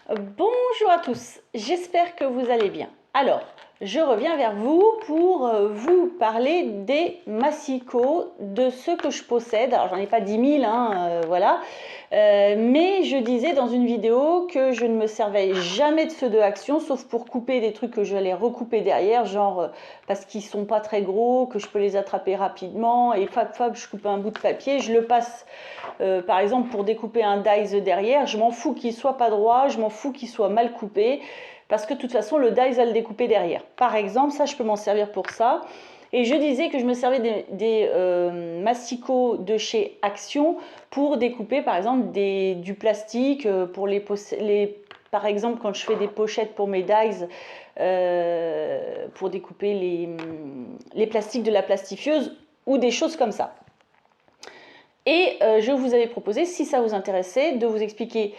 Bonjour à tous, j'espère que vous allez bien. Alors, je reviens vers vous pour vous parler des massicots, de ceux que je possède. Alors, j'en ai pas 10 000, voilà. Mais je disais dans une vidéo que je ne me servais jamais de ceux de Action, sauf pour couper des trucs que j'allais recouper derrière, genre parce qu'ils sont pas très gros, que je peux les attraper rapidement, et fab, je coupe un bout de papier, je le passe par exemple pour découper un dies derrière, je m'en fous qu'il soit pas droit, je m'en fous qu'il soit mal coupé, parce que de toute façon le dies va le découper derrière. Par exemple, ça je peux m'en servir pour ça. Et je disais que je me servais des masticots de chez Action pour découper par exemple du plastique, pour par exemple quand je fais des pochettes pour mes dies, pour découper les plastiques de la plastifieuse ou des choses comme ça. Et je vous avais proposé, si ça vous intéressait, de vous expliquer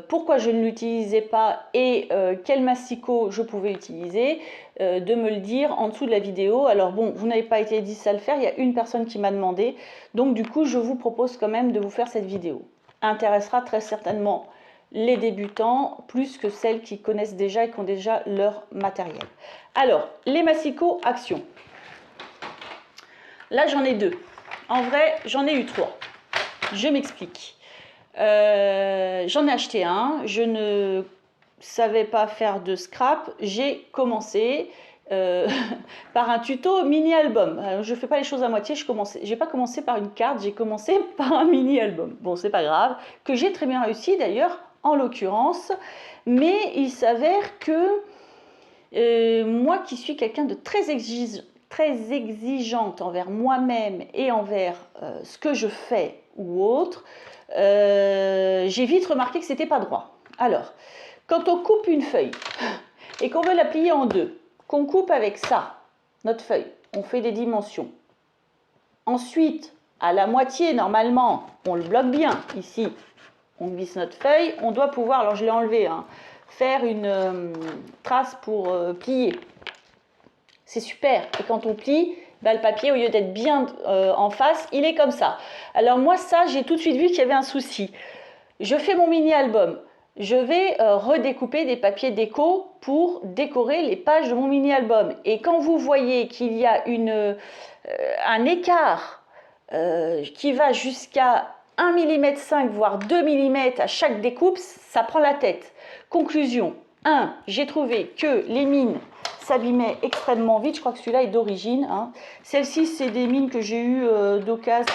pourquoi je ne l'utilisais pas et quel masticot je pouvais utiliser, de me le dire en dessous de la vidéo. Alors bon, vous n'avez pas été 10 à le faire, il y a une personne qui m'a demandé, donc du coup je vous propose quand même de vous faire cette vidéo. Intéressera très certainement les débutants plus que celles qui connaissent déjà et qui ont déjà leur matériel. Alors, les masticots Action. Là j'en ai 2. En vrai, j'en ai eu 3. Je m'explique. J'en ai acheté un. Je ne savais pas faire de scrap. J'ai commencé par un tuto mini-album. Je ne fais pas les choses à moitié. Je n'ai pas commencé par une carte. J'ai commencé par un mini-album. Bon, c'est pas grave. Que j'ai très bien réussi d'ailleurs, en l'occurrence. Mais il s'avère que moi qui suis quelqu'un de très exigeante envers moi-même et envers ce que je fais ou autre, j'ai vite remarqué que c'était pas droit. Alors, quand on coupe une feuille et qu'on veut la plier en deux, qu'on coupe avec ça, notre feuille, on fait des dimensions. Ensuite, à la moitié, normalement, on le bloque bien. Ici, on glisse notre feuille. On doit pouvoir, alors je l'ai enlevé, faire une trace pour plier. C'est super. Et quand on plie, le papier, au lieu d'être bien en face, il est comme ça. Alors moi, ça, j'ai tout de suite vu qu'il y avait un souci. Je fais mon mini-album. Je vais redécouper des papiers déco pour décorer les pages de mon mini-album. Et quand vous voyez qu'il y a un écart qui va jusqu'à 1,5 mm, voire 2 mm à chaque découpe, ça prend la tête. Conclusion, 1. J'ai trouvé que les mines s'abîmaient extrêmement vite. Je crois que celui-là est d'origine. Celle-ci, c'est des mines que j'ai eues d'occasion,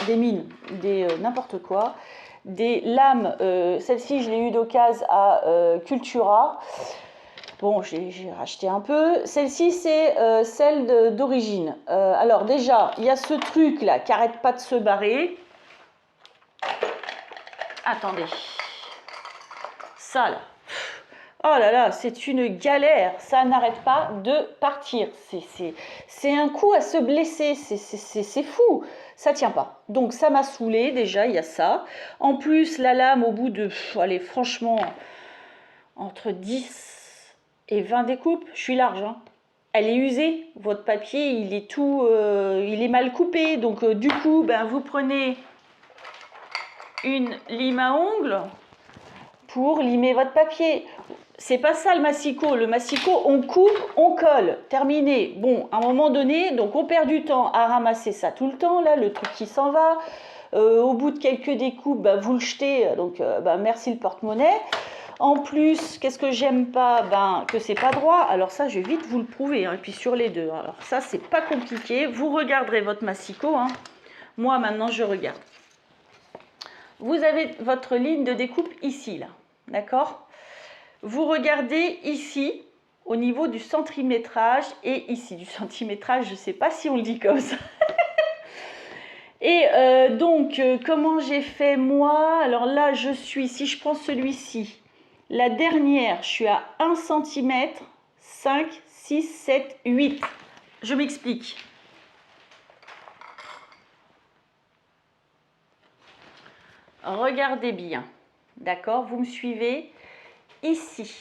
n'importe quoi. Des lames, celle-ci, je l'ai eu d'occasion à Cultura. Bon, j'ai racheté un peu. Celle-ci, c'est celle d'origine. Alors déjà, il y a ce truc-là qui n'arrête pas de se barrer. Attendez. Ça, là. Oh là là, c'est une galère. Ça n'arrête pas de partir. C'est un coup à se blesser. C'est fou. Ça tient pas. Donc, ça m'a saoulé. Déjà, il y a ça. En plus, la lame, au bout de... allez, franchement, entre 10 et 20 découpes, je suis large, elle est usée, votre papier il est tout, il est mal coupé, donc du coup vous prenez une lime à ongles pour limer votre papier. C'est pas ça le massicot on coupe, on colle, terminé. Bon, à un moment donné, donc on perd du temps à ramasser ça tout le temps, là, le truc qui s'en va. Au bout de quelques découpes, vous le jetez, donc merci le porte-monnaie. En plus, qu'est-ce que j'aime pas? Que c'est pas droit. Alors ça, je vais vite vous le prouver. Et puis sur les deux. Alors ça, c'est pas compliqué. Vous regarderez votre massicot. Moi, maintenant, je regarde. Vous avez votre ligne de découpe ici, là. D'accord? Vous regardez ici, au niveau du centimétrage. Et ici, du centimétrage, je sais pas si on le dit comme ça. Et donc, comment j'ai fait moi? Alors là, si je prends celui-ci, la dernière, je suis à 1 cm, 5, 6, 7, 8. Je m'explique. Regardez bien. D'accord? Vous me suivez? Ici,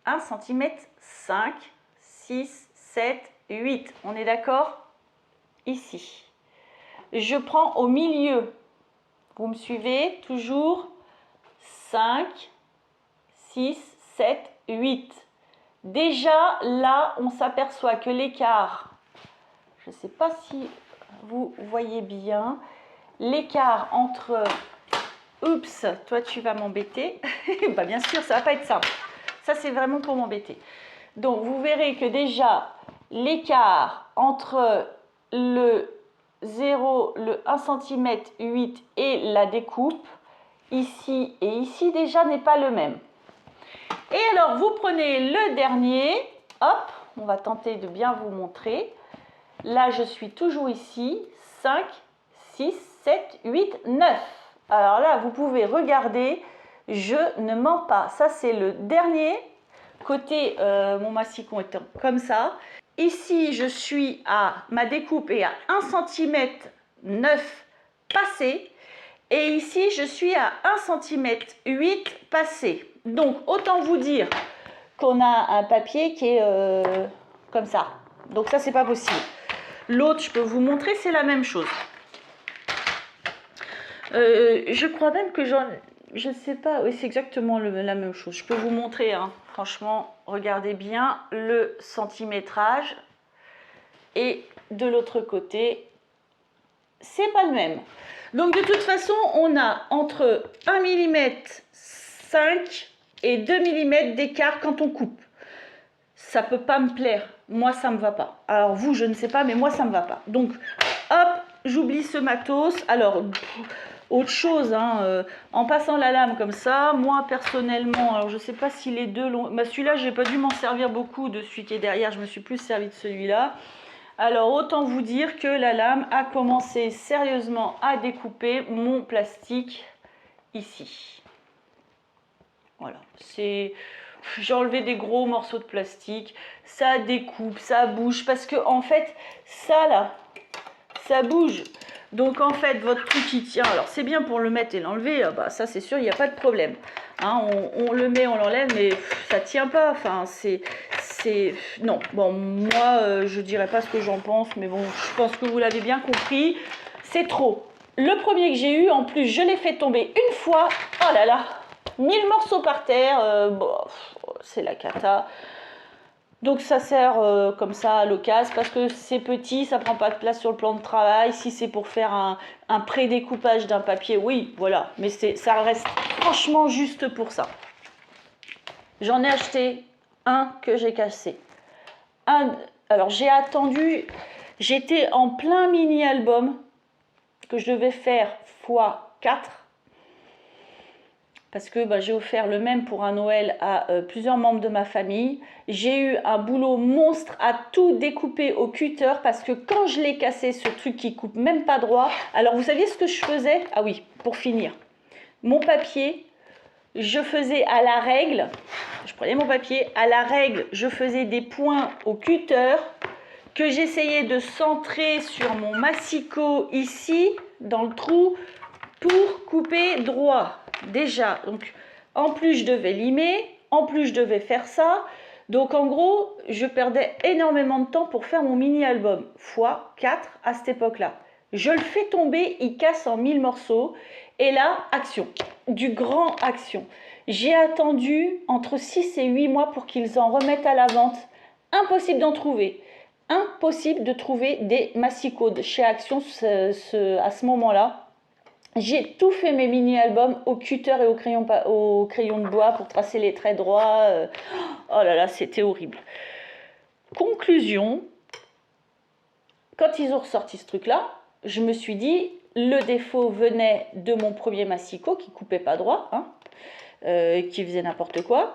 1 cm, 5, 6, 7, 8. On est d'accord? Ici. Je prends au milieu. Vous me suivez? Toujours 5, 6, 7, 8. Déjà, là, on s'aperçoit que l'écart, je ne sais pas si vous voyez bien, l'écart entre... Oups, toi tu vas m'embêter. Bah, bien sûr, ça ne va pas être simple. Ça, c'est vraiment pour m'embêter. Donc, vous verrez que déjà, l'écart entre le 0, le 1 cm 8 et la découpe, ici et ici, déjà n'est pas le même. Et alors, vous prenez le dernier, hop, on va tenter de bien vous montrer. Là, je suis toujours ici, 5, 6, 7, 8, 9. Alors là, vous pouvez regarder, je ne mens pas. Ça, c'est le dernier côté, mon massicon étant comme ça. Ici, je suis à, ma découpe est à 1 cm 9 passé. Et ici, je suis à 1 cm 8 passé. Donc, autant vous dire qu'on a un papier qui est comme ça. Donc ça, c'est pas possible. L'autre, je peux vous montrer, c'est la même chose. Je crois même que je ne sais pas, oui, c'est exactement la même chose. Je peux vous montrer, hein. Franchement, regardez bien le centimétrage. Et de l'autre côté, c'est pas le même. Donc de toute façon, on a entre 1 mm 5 et 2 mm d'écart quand on coupe. Ça peut pas me plaire. Moi, ça me va pas. Alors vous, je ne sais pas, mais moi, ça me va pas. Donc, hop, j'oublie ce matos. Alors, autre chose, hein, en passant la lame comme ça, moi, personnellement, alors je sais pas si les deux l'ont... Bah, celui-là, j'ai pas dû m'en servir beaucoup de celui qui est derrière. Je me suis plus servi de celui-là. Alors, autant vous dire que la lame a commencé sérieusement à découper mon plastique ici. Voilà, c'est... J'ai enlevé des gros morceaux de plastique, ça découpe, ça bouge, parce que en fait, ça là, ça bouge. Donc en fait, votre truc qui tient, alors c'est bien pour le mettre et l'enlever, bah, ça c'est sûr, il n'y a pas de problème. Hein, on le met, on l'enlève, mais ça tient pas, enfin c'est... Non, bon, moi je dirais pas ce que j'en pense, mais bon, je pense que vous l'avez bien compris, c'est trop. Le premier que j'ai eu, en plus, je l'ai fait tomber une fois, oh là là, 1000 morceaux par terre, bon, c'est la cata. Donc ça sert comme ça à l'occasion parce que c'est petit, ça prend pas de place sur le plan de travail. Si c'est pour faire un pré-découpage d'un papier, oui, voilà. Mais ça reste franchement juste pour ça. J'en ai acheté un que j'ai cassé. Alors j'ai attendu, j'étais en plein mini-album que je devais faire x4. Parce que j'ai offert le même pour un Noël à plusieurs membres de ma famille. J'ai eu un boulot monstre à tout découper au cutter parce que quand je l'ai cassé, ce truc qui coupe même pas droit, alors vous saviez ce que je faisais? Ah oui, pour finir, mon papier, je faisais à la règle, je prenais mon papier, à la règle, je faisais des points au cutter que j'essayais de centrer sur mon massicot ici, dans le trou, pour couper droit. Déjà, donc en plus je devais limer, en plus je devais faire ça, donc en gros je perdais énormément de temps pour faire mon mini album x4 à cette époque là. Je le fais tomber, il casse en 1000 morceaux et là action, du grand action. J'ai attendu entre 6 et 8 mois pour qu'ils en remettent à la vente. Impossible d'en trouver, impossible de trouver des massicots de chez Action à ce moment là. J'ai tout fait mes mini-albums au cutter et au crayon de bois pour tracer les traits droits. Oh là là, c'était horrible. Conclusion, quand ils ont ressorti ce truc-là, je me suis dit, le défaut venait de mon premier massicot qui coupait pas droit, hein, qui faisait n'importe quoi.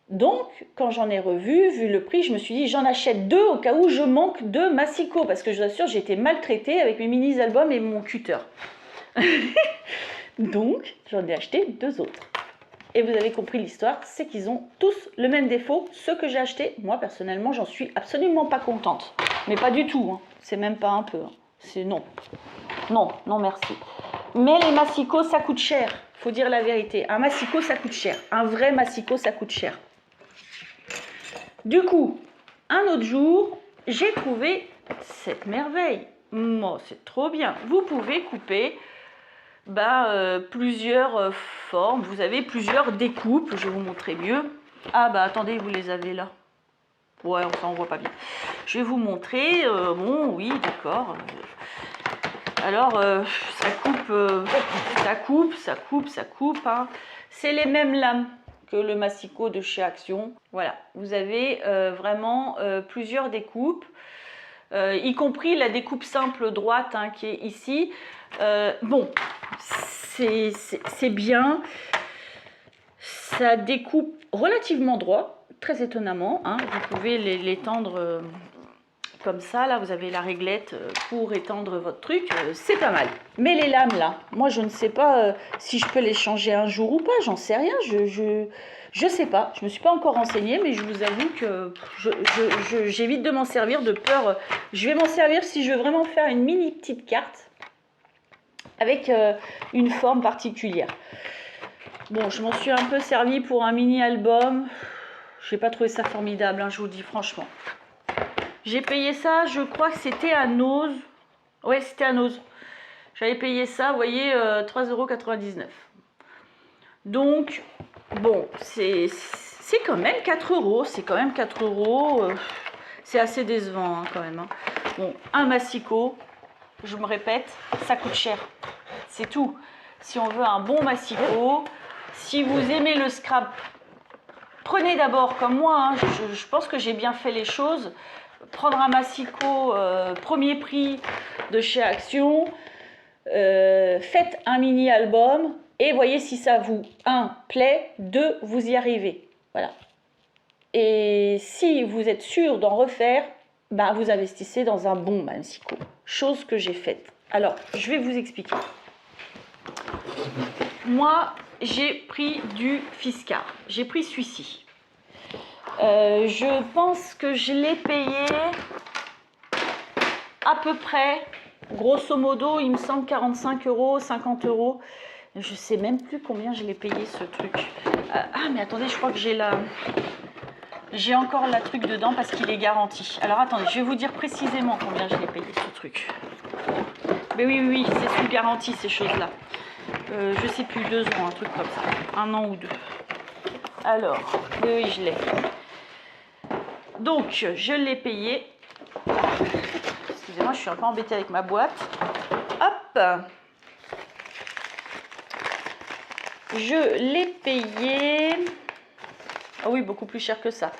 Donc, quand j'en ai revu, vu le prix, je me suis dit, j'en achète 2 au cas où je manque de massicot. Parce que je vous assure, j'ai été maltraitée avec mes mini-albums et mon cutter. Donc, j'en ai acheté 2 autres. Et vous avez compris l'histoire, c'est qu'ils ont tous le même défaut. Ceux que j'ai achetés, moi personnellement, j'en suis absolument pas contente. Mais pas du tout, hein. C'est même pas un peu. Hein. C'est non. Non, non merci. Mais les massicots, ça coûte cher. Faut dire la vérité. Un massicot, ça coûte cher. Un vrai massicot, ça coûte cher. Du coup, un autre jour, j'ai trouvé cette merveille. Oh, c'est trop bien. Vous pouvez couper plusieurs formes. Vous avez plusieurs découpes. Je vais vous montrer mieux. Ah bah attendez, vous les avez là. Ouais, enfin on voit pas bien. Je vais vous montrer. Bon, oui, d'accord. Alors, ça coupe, ça coupe. Hein. C'est les mêmes lames que le massicot de chez Action. Voilà, vous avez vraiment plusieurs découpes, y compris la découpe simple droite hein, qui est ici. Bon, c'est bien. Ça découpe relativement droit, très étonnamment. Hein. Vous pouvez l'étendre comme ça. Là, vous avez la réglette pour étendre votre truc. C'est pas mal. Mais les lames, là, moi, je ne sais pas si je peux les changer un jour ou pas. J'en sais rien. Je sais pas. Je me suis pas encore renseignée, mais je vous avoue que j'évite de m'en servir de peur. Je vais m'en servir si je veux vraiment faire une mini petite carte avec une forme particulière. Bon, je m'en suis un peu servi pour un mini album. Je n'ai pas trouvé ça formidable, hein, je vous le dis franchement. J'ai payé ça, je crois que c'était à Nose. Ouais, c'était à Nose. J'avais payé ça, vous voyez, 3,99 €. Donc, bon, c'est quand même 4 €. C'est quand même 4 €. C'est assez décevant, hein, quand même. Hein. Bon, un massicot, je me répète, ça coûte cher. C'est tout. Si on veut un bon massicot, si vous aimez le scrap, prenez d'abord comme moi. Hein, je pense que j'ai bien fait les choses. Prendre un massicot premier prix de chez Action, faites un mini album et voyez si ça vous, 1, plaît, 2, vous y arrivez. Voilà. Et si vous êtes sûr d'en refaire, ben vous investissez dans un bon massicot. Chose que j'ai faite. Alors, je vais vous expliquer. Moi, j'ai pris du Fiskars. J'ai pris celui-ci. Je pense que je l'ai payé à peu près, grosso modo, il me semble 45 €, 50 €. Je ne sais même plus combien je l'ai payé ce truc. Ah, mais attendez, je crois que j'ai encore la truc dedans parce qu'il est garanti. Alors attendez, je vais vous dire précisément combien je l'ai payé ce truc. Mais oui, c'est sous garantie ces choses-là. Je sais plus, 2 ans, un truc comme ça. 1 an ou 2. Alors, oui, je l'ai. Donc, je l'ai payé. Excusez-moi, je suis un peu embêtée avec ma boîte. Hop! Je l'ai payé. Ah oui, beaucoup plus cher que ça.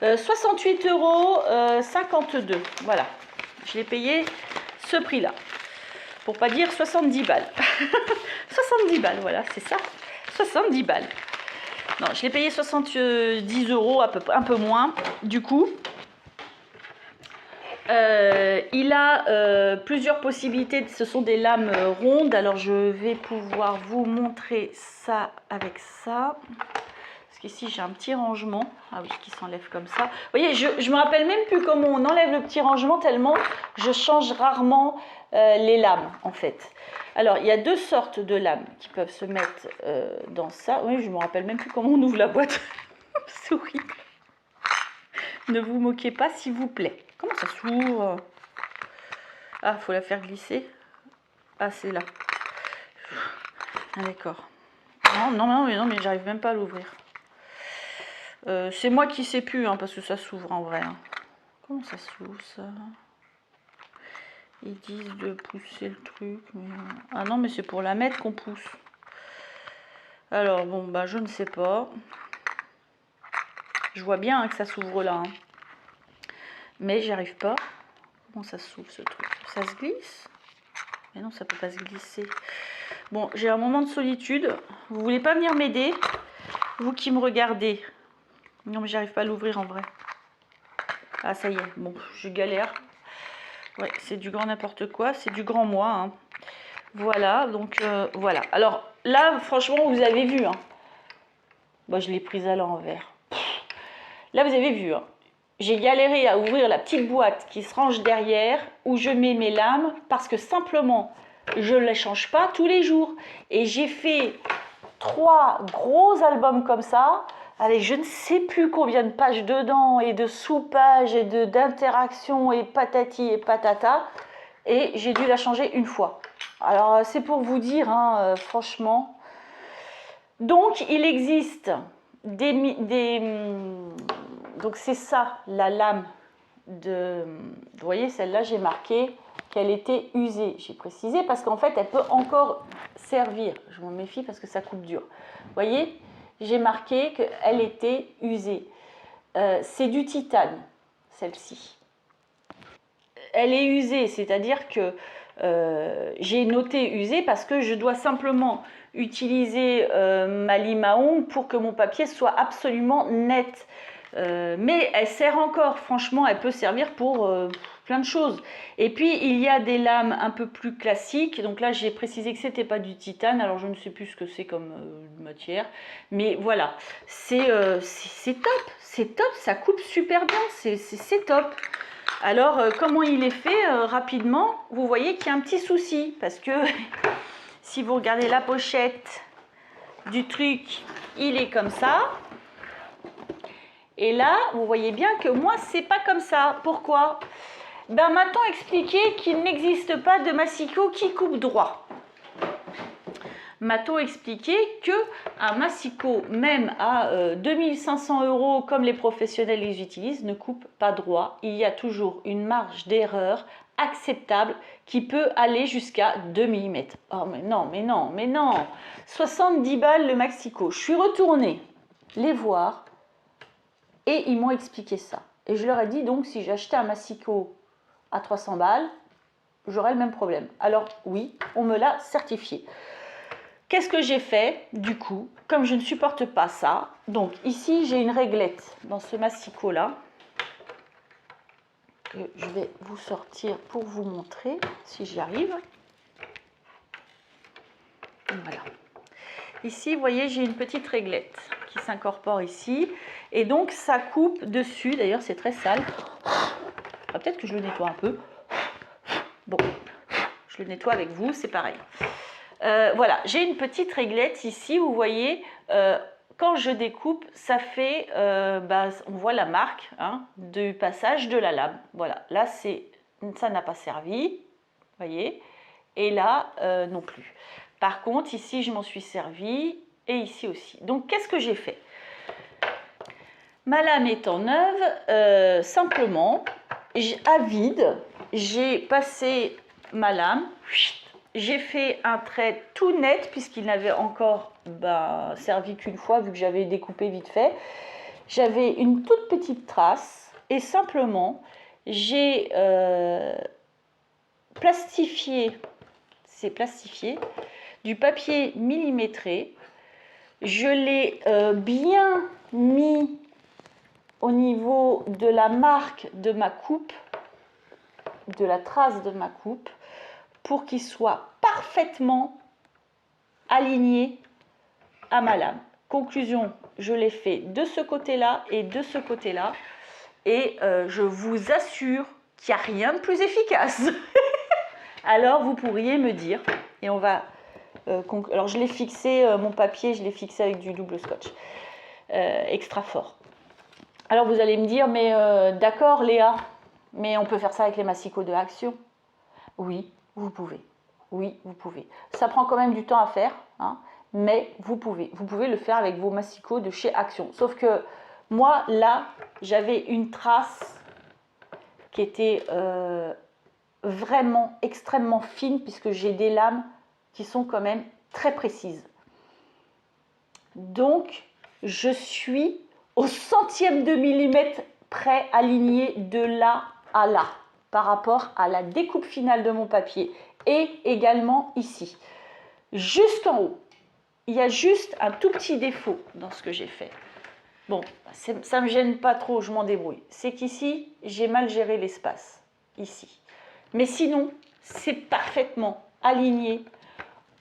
68 € 52. Voilà. Je l'ai payé ce prix-là. Pour pas dire 70 balles. 70 balles, voilà, c'est ça. 70 balles. Non, je l'ai payé 70 € à peu près, un peu moins. Du coup, il a plusieurs possibilités. Ce sont des lames rondes. Alors, je vais pouvoir vous montrer ça avec ça. Parce qu'ici, j'ai un petit rangement. Ah oui, qui s'enlève comme ça. Vous voyez, je ne me rappelle même plus comment on enlève le petit rangement tellement je change rarement les lames, en fait. Alors, il y a 2 sortes de lames qui peuvent se mettre dans ça. Oui, je ne me rappelle même plus comment on ouvre la boîte. Souris. Ne vous moquez pas, s'il vous plaît. Comment ça s'ouvre? Ah, il faut la faire glisser. Ah, c'est là. Ah, d'accord. Non, mais j'arrive même pas à l'ouvrir. C'est moi qui sais plus, hein, parce que ça s'ouvre en vrai. Hein. Comment ça s'ouvre, ça? Ils disent de pousser le truc. Mais... Ah non, mais c'est pour la mettre qu'on pousse. Alors, bon, bah, je ne sais pas. Je vois bien hein, que ça s'ouvre là. Hein. Mais j'y arrive pas. Comment ça s'ouvre, ce truc? Ça se glisse? Mais non, ça peut pas se glisser. Bon, j'ai un moment de solitude. Vous voulez pas venir m'aider? Vous qui me regardez. Non, mais j'arrive pas à l'ouvrir en vrai. Ah, ça y est. Bon, je galère. Ouais, c'est du grand n'importe quoi, c'est du grand moi. Hein. Voilà, donc voilà. Alors là, franchement, vous avez vu. Hein. Bon, je l'ai prise à l'envers. Là, vous avez vu. Hein. J'ai galéré à ouvrir la petite boîte qui se range derrière où je mets mes lames parce que simplement, je ne les change pas tous les jours. Et j'ai fait 3 gros albums comme ça. Allez, je ne sais plus combien de pages dedans et de sous-pages et d'interactions et patati et patata. Et j'ai dû la changer une fois. Alors, c'est pour vous dire, hein, franchement. Donc, il existe donc, c'est ça, la lame de... Vous voyez, celle-là, j'ai marqué qu'elle était usée. J'ai précisé parce qu'en fait, elle peut encore servir. Je m'en méfie parce que ça coupe dur. Vous voyez, j'ai marqué qu'elle était usée. C'est du titane, celle-ci. Elle est usée, c'est-à-dire que j'ai noté usée parce que je dois simplement utiliser ma lime à ongles pour que mon papier soit absolument net. Mais elle sert encore, franchement, elle peut servir pour plein de choses. Et puis, il y a des lames un peu plus classiques. Donc là, j'ai précisé que ce n'était pas du titane. Alors, je ne sais plus ce que c'est comme matière. Mais voilà, c'est top, ça coupe super bien, c'est top. Alors, comment il est fait rapidement? Vous voyez qu'il y a un petit souci. Parce que si vous regardez la pochette du truc, il est comme ça. Et là, vous voyez bien que moi, c'est pas comme ça. Pourquoi? Ben, m'a-t-on expliqué qu'il n'existe pas de massicot qui coupe droit. M'a-t-on expliqué qu'un massicot, même à 2500 € comme les professionnels les utilisent, ne coupe pas droit. Il y a toujours une marge d'erreur acceptable qui peut aller jusqu'à 2 mm. Oh mais non, mais non, mais non. 70 balles le massicot. Je suis retournée les voir. Et ils m'ont expliqué ça. Et je leur ai dit, donc, si j'achetais un massicot à 300 balles, j'aurais le même problème. Alors, oui, on me l'a certifié. Qu'est-ce que j'ai fait, du coup, comme je ne supporte pas ça? Donc, ici, j'ai une réglette dans ce massicot-là, que je vais vous sortir pour vous montrer, si j'y arrive. Voilà. Ici, vous voyez, j'ai une petite réglette qui s'incorpore ici. Et donc, ça coupe dessus. D'ailleurs, c'est très sale. Peut-être que je le nettoie un peu. Bon, je le nettoie avec vous, c'est pareil. Voilà, j'ai une petite réglette ici. Vous voyez, quand je découpe, ça fait... on voit la marque du passage de la lame. Voilà, là, ça n'a pas servi. Vous voyez. Et là, non plus. Par contre, ici, je m'en suis servi et ici aussi. Donc, qu'est-ce que j'ai fait? Ma lame étant neuve, simplement, à vide, j'ai passé ma lame, j'ai fait un trait tout net puisqu'il n'avait encore servi qu'une fois vu que j'avais découpé vite fait. J'avais une toute petite trace et simplement, j'ai plastifié, c'est plastifié, du papier millimétré. Je l'ai bien mis au niveau de la marque de ma coupe, de la trace de ma coupe, pour qu'il soit parfaitement aligné à ma lame. Conclusion, je l'ai fait de ce côté-là et de ce côté-là. Et je vous assure qu'il n'y a rien de plus efficace. Alors, vous pourriez me dire, et on va... alors, je l'ai fixé, mon papier, je l'ai fixé avec du double scotch extra fort. Alors, vous allez me dire, mais d'accord Léa, mais on peut faire ça avec les massicots de Action. Oui, vous pouvez. Oui, vous pouvez. Ça prend quand même du temps à faire, mais vous pouvez. Vous pouvez le faire avec vos massicots de chez Action. Sauf que moi, là, j'avais une trace qui était vraiment extrêmement fine puisque j'ai des lames qui sont quand même très précises. Donc, je suis au centième de millimètre près aligné de là à là par rapport à la découpe finale de mon papier et également ici. Jusqu'en haut, il y a juste un tout petit défaut dans ce que j'ai fait. Bon, ça ne me gêne pas trop, je m'en débrouille. C'est qu'ici, j'ai mal géré l'espace, ici. Mais sinon, c'est parfaitement aligné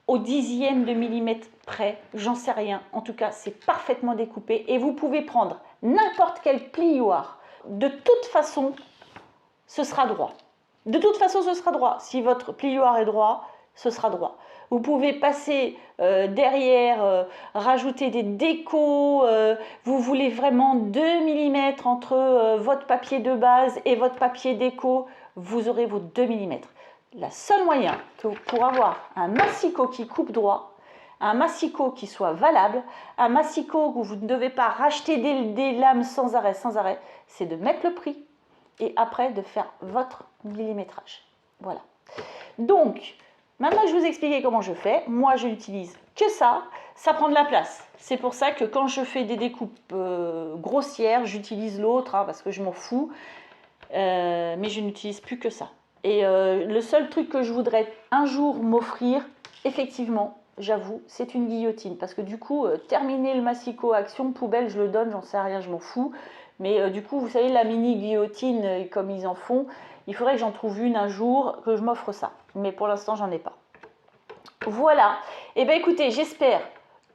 au dixième de millimètre près, j'en sais rien. En tout cas, c'est parfaitement découpé et vous pouvez prendre n'importe quel plioir. De toute façon, ce sera droit. De toute façon, ce sera droit. Si votre plioir est droit, ce sera droit. Vous pouvez passer derrière, rajouter des décos. Vous voulez vraiment 2 mm entre votre papier de base et votre papier déco. Vous aurez vos 2 mm. la seule moyen pour avoir un massicot qui coupe droit, un massicot qui soit valable, un massicot où vous ne devez pas racheter des lames sans arrêt, c'est de mettre le prix et après de faire votre millimétrage. Voilà. Donc, maintenant que je vous ai expliqué comment je fais, moi je n'utilise que ça prend de la place. C'est pour ça que quand je fais des découpes grossières, j'utilise l'autre parce que je m'en fous, mais je n'utilise plus que ça. Et le seul truc que je voudrais un jour m'offrir, effectivement, j'avoue, c'est une guillotine. Parce que du coup, terminer le massicot action, poubelle, je le donne, j'en sais rien, je m'en fous. Mais du coup, vous savez, la mini guillotine, comme ils en font, il faudrait que j'en trouve une un jour, que je m'offre ça. Mais pour l'instant, j'en ai pas. Voilà. Et bien écoutez, j'espère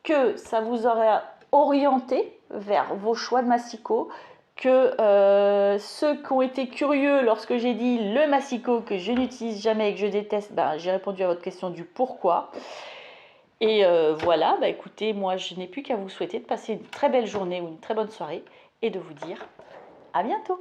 que ça vous aura orienté vers vos choix de massicot, que ceux qui ont été curieux lorsque j'ai dit le massicot que je n'utilise jamais et que je déteste, j'ai répondu à votre question du pourquoi. Et voilà, écoutez, moi je n'ai plus qu'à vous souhaiter de passer une très belle journée ou une très bonne soirée et de vous dire à bientôt.